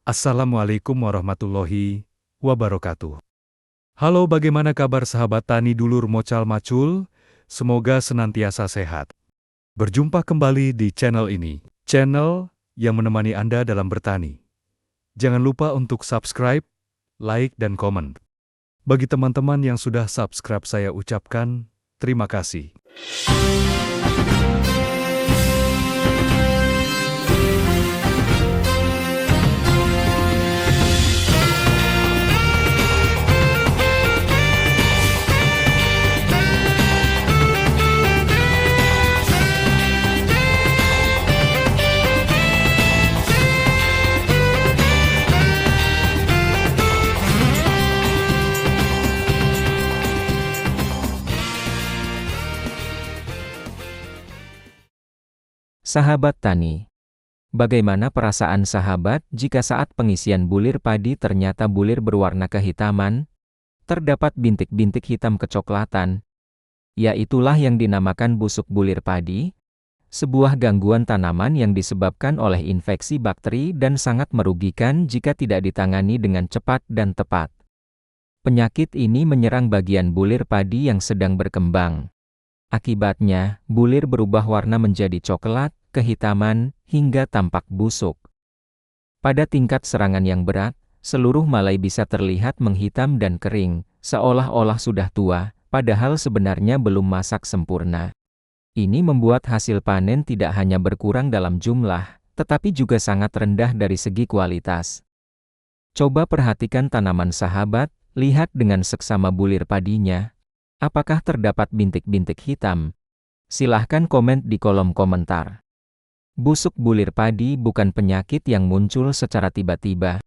Assalamualaikum warahmatullahi wabarakatuh. Halo, bagaimana kabar sahabat tani dulur mocal macul? Semoga senantiasa sehat. Berjumpa kembali di channel ini, channel yang menemani Anda dalam bertani. Jangan lupa untuk subscribe, like, dan komen. Bagi teman-teman yang sudah subscribe, saya ucapkan terima kasih. Sahabat tani, bagaimana perasaan sahabat jika saat pengisian bulir padi ternyata bulir berwarna kehitaman? Terdapat bintik-bintik hitam kecoklatan. Ya, itulah yang dinamakan busuk bulir padi, sebuah gangguan tanaman yang disebabkan oleh infeksi bakteri dan sangat merugikan jika tidak ditangani dengan cepat dan tepat. Penyakit ini menyerang bagian bulir padi yang sedang berkembang. Akibatnya, bulir berubah warna menjadi coklat, kehitaman, hingga tampak busuk. Pada tingkat serangan yang berat, seluruh malai bisa terlihat menghitam dan kering, seolah-olah sudah tua, padahal sebenarnya belum masak sempurna. Ini membuat hasil panen tidak hanya berkurang dalam jumlah, tetapi juga sangat rendah dari segi kualitas. Coba perhatikan tanaman sahabat, lihat dengan seksama bulir padinya. Apakah terdapat bintik-bintik hitam? Silahkan komen di kolom komentar. Busuk bulir padi bukan penyakit yang muncul secara tiba-tiba.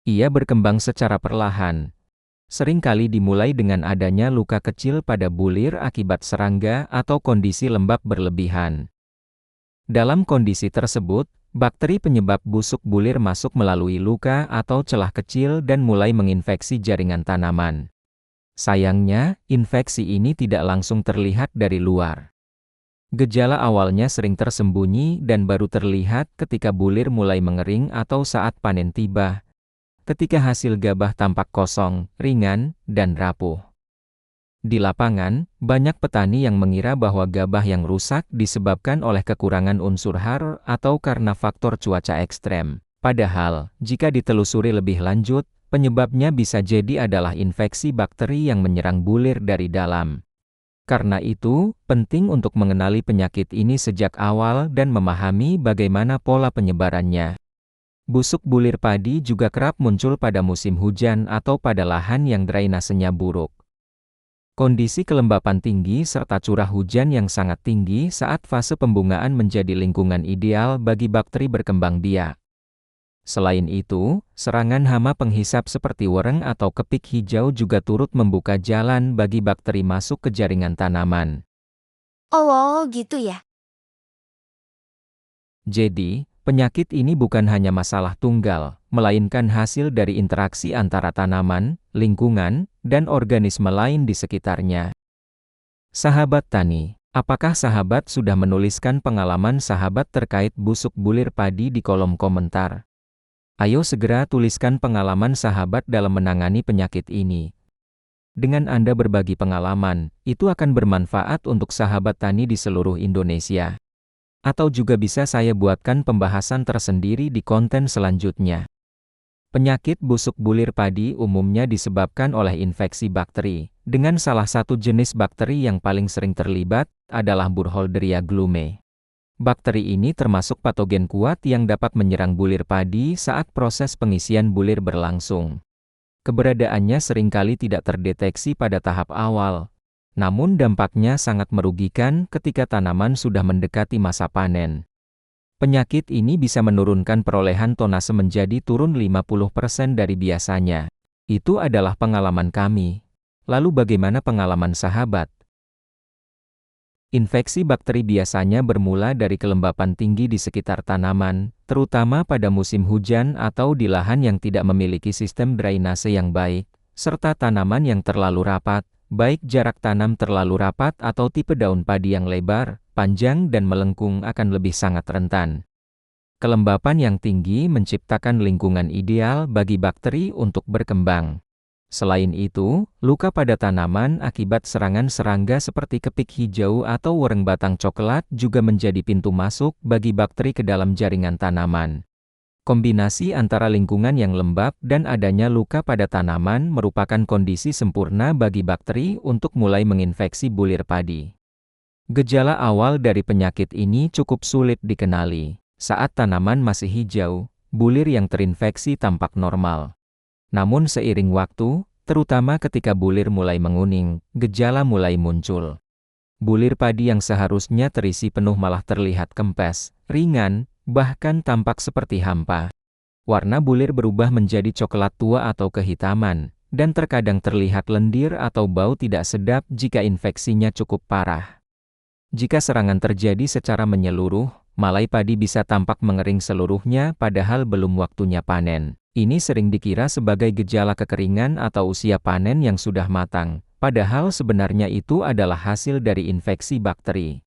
Ia berkembang secara perlahan. Seringkali dimulai dengan adanya luka kecil pada bulir akibat serangga atau kondisi lembab berlebihan. Dalam kondisi tersebut, bakteri penyebab busuk bulir masuk melalui luka atau celah kecil dan mulai menginfeksi jaringan tanaman. Sayangnya, infeksi ini tidak langsung terlihat dari luar. Gejala awalnya sering tersembunyi dan baru terlihat ketika bulir mulai mengering atau saat panen tiba. Ketika hasil gabah tampak kosong, ringan, dan rapuh. Di lapangan, banyak petani yang mengira bahwa gabah yang rusak disebabkan oleh kekurangan unsur Har atau karena faktor cuaca ekstrem. Padahal, jika ditelusuri lebih lanjut, penyebabnya bisa jadi adalah infeksi bakteri yang menyerang bulir dari dalam. Karena itu, penting untuk mengenali penyakit ini sejak awal dan memahami bagaimana pola penyebarannya. Busuk bulir padi juga kerap muncul pada musim hujan atau pada lahan yang drainasenya buruk. Kondisi kelembapan tinggi serta curah hujan yang sangat tinggi saat fase pembungaan menjadi lingkungan ideal bagi bakteri berkembang biak. Selain itu, serangan hama penghisap seperti wereng atau kepik hijau juga turut membuka jalan bagi bakteri masuk ke jaringan tanaman. Oh, gitu ya. Jadi, penyakit ini bukan hanya masalah tunggal, melainkan hasil dari interaksi antara tanaman, lingkungan, dan organisme lain di sekitarnya. Sahabat tani, apakah sahabat sudah menuliskan pengalaman sahabat terkait busuk bulir padi di kolom komentar? Ayo segera tuliskan pengalaman sahabat dalam menangani penyakit ini. Dengan Anda berbagi pengalaman, itu akan bermanfaat untuk sahabat tani di seluruh Indonesia. Atau juga bisa saya buatkan pembahasan tersendiri di konten selanjutnya. Penyakit busuk bulir padi umumnya disebabkan oleh infeksi bakteri, dengan salah satu jenis bakteri yang paling sering terlibat adalah Burkholderia glume. Bakteri ini termasuk patogen kuat yang dapat menyerang bulir padi saat proses pengisian bulir berlangsung. Keberadaannya seringkali tidak terdeteksi pada tahap awal, namun dampaknya sangat merugikan ketika tanaman sudah mendekati masa panen. Penyakit ini bisa menurunkan perolehan tonase menjadi turun 50% dari biasanya. Itu adalah pengalaman kami. Lalu bagaimana pengalaman sahabat? Infeksi bakteri biasanya bermula dari kelembapan tinggi di sekitar tanaman, terutama pada musim hujan atau di lahan yang tidak memiliki sistem drainase yang baik, serta tanaman yang terlalu rapat, baik jarak tanam terlalu rapat atau tipe daun padi yang lebar, panjang dan melengkung akan lebih sangat rentan. Kelembapan yang tinggi menciptakan lingkungan ideal bagi bakteri untuk berkembang. Selain itu, luka pada tanaman akibat serangan serangga seperti kepik hijau atau wereng batang coklat juga menjadi pintu masuk bagi bakteri ke dalam jaringan tanaman. Kombinasi antara lingkungan yang lembab dan adanya luka pada tanaman merupakan kondisi sempurna bagi bakteri untuk mulai menginfeksi bulir padi. Gejala awal dari penyakit ini cukup sulit dikenali. Saat tanaman masih hijau, bulir yang terinfeksi tampak normal. Namun seiring waktu, terutama ketika bulir mulai menguning, gejala mulai muncul. Bulir padi yang seharusnya terisi penuh malah terlihat kempes, ringan, bahkan tampak seperti hampa. Warna bulir berubah menjadi coklat tua atau kehitaman, dan terkadang terlihat lendir atau bau tidak sedap jika infeksinya cukup parah. Jika serangan terjadi secara menyeluruh, malai padi bisa tampak mengering seluruhnya padahal belum waktunya panen. Ini sering dikira sebagai gejala kekeringan atau usia panen yang sudah matang, padahal sebenarnya itu adalah hasil dari infeksi bakteri.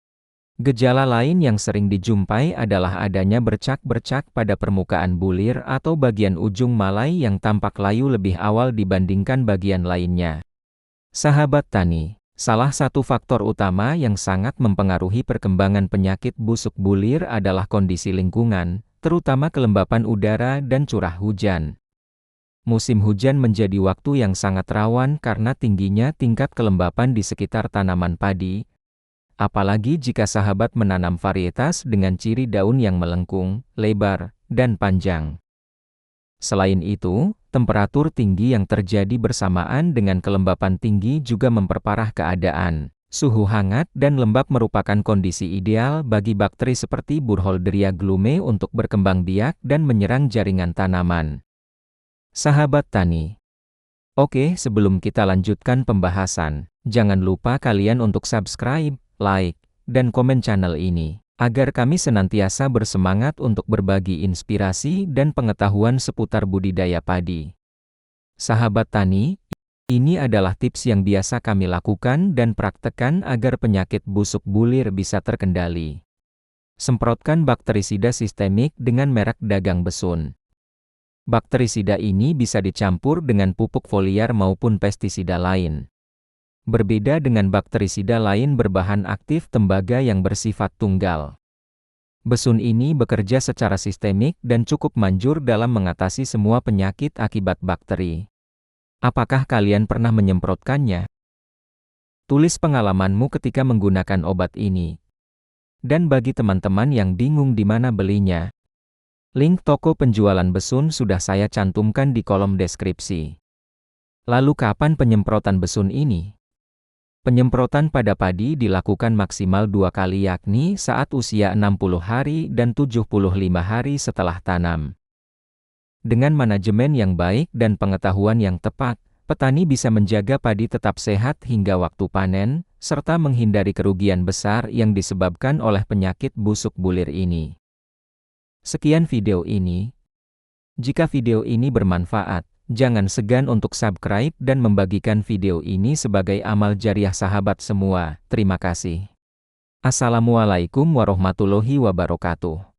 Gejala lain yang sering dijumpai adalah adanya bercak-bercak pada permukaan bulir atau bagian ujung malai yang tampak layu lebih awal dibandingkan bagian lainnya. Sahabat tani, salah satu faktor utama yang sangat mempengaruhi perkembangan penyakit busuk bulir adalah kondisi lingkungan, terutama kelembapan udara dan curah hujan. Musim hujan menjadi waktu yang sangat rawan karena tingginya tingkat kelembapan di sekitar tanaman padi, apalagi jika sahabat menanam varietas dengan ciri daun yang melengkung, lebar, dan panjang. Selain itu, temperatur tinggi yang terjadi bersamaan dengan kelembapan tinggi juga memperparah keadaan. Suhu hangat dan lembab merupakan kondisi ideal bagi bakteri seperti Burkholderia glume untuk berkembang biak dan menyerang jaringan tanaman. Sahabat tani. Oke, sebelum kita lanjutkan pembahasan, jangan lupa kalian untuk subscribe, like, dan komen channel ini, agar kami senantiasa bersemangat untuk berbagi inspirasi dan pengetahuan seputar budidaya padi. Sahabat tani, ini adalah tips yang biasa kami lakukan dan praktekkan agar penyakit busuk bulir bisa terkendali. Semprotkan bakterisida sistemik dengan merek dagang Besun. Bakterisida ini bisa dicampur dengan pupuk foliar maupun pestisida lain. Berbeda dengan bakterisida lain berbahan aktif tembaga yang bersifat tunggal. Besun ini bekerja secara sistemik dan cukup manjur dalam mengatasi semua penyakit akibat bakteri. Apakah kalian pernah menyemprotkannya? Tulis pengalamanmu ketika menggunakan obat ini. Dan bagi teman-teman yang bingung di mana belinya, link toko penjualan Besun sudah saya cantumkan di kolom deskripsi. Lalu kapan penyemprotan Besun ini? Penyemprotan pada padi dilakukan maksimal 2 kali yakni saat usia 60 hari dan 75 hari setelah tanam. Dengan manajemen yang baik dan pengetahuan yang tepat, petani bisa menjaga padi tetap sehat hingga waktu panen, serta menghindari kerugian besar yang disebabkan oleh penyakit busuk bulir ini. Sekian video ini. Jika video ini bermanfaat, jangan segan untuk subscribe dan membagikan video ini sebagai amal jariah sahabat semua. Terima kasih. Assalamualaikum warahmatullahi wabarakatuh.